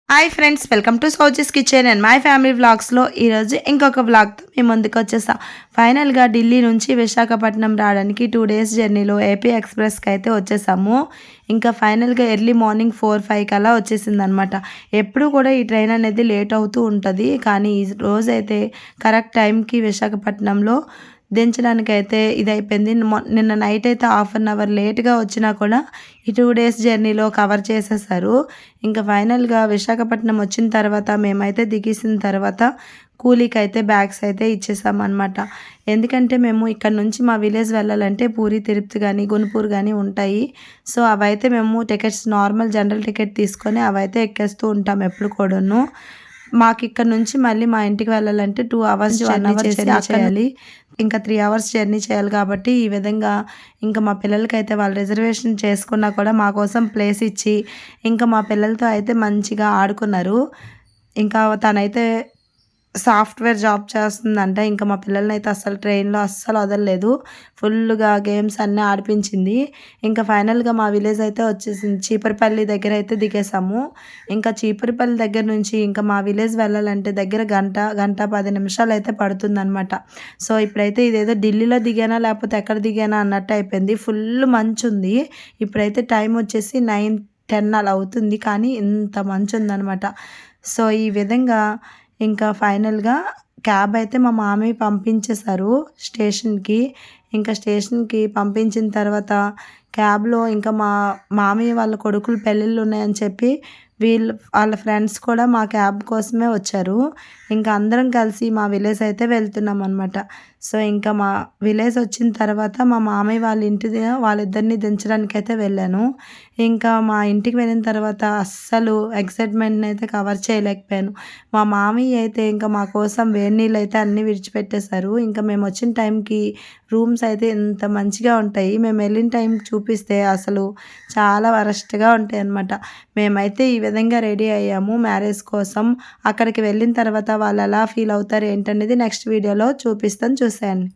Hi friends, welcome to Souji's kitchen and my family వ్లాగ్స్లో ఈరోజు ఇంకొక వ్లాగ్తో మీ ముందుకు వచ్చేసాం. ఫైనల్గా ఢిల్లీ నుంచి విశాఖపట్నం రావడానికి 2 days జర్నీలో ఏపీ ఎక్స్ప్రెస్కి అయితే వచ్చేసాము. ఇంకా ఫైనల్గా ఎర్లీ మార్నింగ్ 4-5 కల్లా వచ్చేసింది అనమాట. ఎప్పుడు కూడా ఈ ట్రైన్ అనేది లేట్ అవుతూ ఉంటుంది, కానీ ఈ రోజైతే కరెక్ట్ టైంకి విశాఖపట్నంలో దించడానికైతే ఇదైపోయింది. నిన్న నైట్ అయితే 1/2 అవర్ లేట్గా వచ్చినా కూడా ఈ 2 days జర్నీలో కవర్ చేసేసారు. ఇంకా ఫైనల్గా విశాఖపట్నం వచ్చిన తర్వాత మేమైతే దిగేసిన తర్వాత కూలీకి అయితే బ్యాగ్స్ అయితే ఇచ్చేసామన్నమాట. ఎందుకంటే మేము ఇక్కడ నుంచి మా విలేజ్ వెళ్ళాలంటే పూరి, తిరుపతి కానీ గుంటూరు కానీ ఉంటాయి. సో అవైతే మేము టికెట్స్ నార్మల్ జనరల్ టికెట్ తీసుకొని అవైతే ఎక్కేస్తూ ఉంటాం ఎప్పుడు కూడాను. మాకు ఇక్కడ నుంచి మళ్ళీ మా ఇంటికి వెళ్ళాలంటే 2 hours జర్నీ చేయాలి. ఇంకా 3 hours జర్నీ చేయాలి కాబట్టి ఈ విధంగా ఇంకా మా పిల్లలకైతే వాళ్ళు రిజర్వేషన్ చేసుకున్నా కూడా మా కోసం ప్లేస్ ఇచ్చి ఇంకా మా పిల్లలతో అయితే మంచిగా ఆడుకున్నారు. ఇంకా తనైతే సాఫ్ట్వేర్ జాబ్ చేస్తుందంట. ఇంకా మా పిల్లలనైతే అస్సలు ట్రైన్‌లో అస్సలు వదలలేదు. ఫుల్‌గా గేమ్స్ అన్నీ ఆడిపించింది. ఇంకా ఫైనల్‌గా మా విలేజ్ అయితే వచ్చేసింది. చీపురుపల్లి దగ్గర అయితే దిగేసాము. ఇంకా చీపురుపల్లి దగ్గర నుంచి ఇంకా మా విలేజ్ వెళ్ళాలంటే దగ్గర గంట 10 నిమిషాలు అయితే పడుతుందనమాట. సో ఇప్పుడైతే ఇదేదో ఢిల్లీలో దిగానా లేకపోతే ఎక్కడ దిగానా అన్నట్టు అయిపోయింది. ఫుల్ మంచుంది. ఇప్పుడైతే టైం వచ్చేసి 9-10 అలా అవుతుంది, కానీ ఇంత మంచుందనమాట. సో ఈ విధంగా ఇంకా ఫైనల్‌గా క్యాబ్ అయితే మా మామయ్య పంపించేశారు స్టేషన్‌కి. ఇంకా స్టేషన్‌కి పంపించిన తర్వాత క్యాబ్‌లో ఇంకా మా మామయ్య వాళ్ళ కొడుకులు పెళ్ళిళ్ళు ఉన్నాయని చెప్పి వాళ్ళ ఫ్రెండ్స్ కూడా మా క్యాబ్ కోసమే వచ్చారు. ఇంకా అందరం కలిసి మా విలేజ్ అయితే వెళ్తున్నాం అనమాట. సో ఇంకా మా విలేజ్ వచ్చిన తర్వాత మా మామయ్య వాళ్ళ వాళ్ళిద్దరిని దించడానికైతే వెళ్ళాను. ఇంకా మా ఇంటికి వెళ్ళిన తర్వాత అస్సలు ఎక్సైట్మెంట్‌ని అయితే కవర్ చేయలేకపోయాను. మా మామయ్య అయితే ఇంకా మా కోసం వేడి నీళ్ళు అయితే అన్నీ విడిచిపెట్టేశారు. ఇంకా మేము వచ్చిన టైంకి రూమ్స్ అయితే ఎంత మంచిగా ఉంటాయి. మేము వెళ్ళిన టైంకి చూపిస్తే అసలు చాలా వరస్ట్‌గా ఉంటాయన్నమాట. మేమైతే ఈ విధంగా రెడీ అయ్యాము మ్యారేజ్ కోసం. అక్కడికి వెళ్ళిన తర్వాత వాళ్ళు ఎలా ఫీల్ అవుతారు ఏంటనేది నెక్స్ట్ వీడియోలో చూపిస్తాను, చూసేయండి.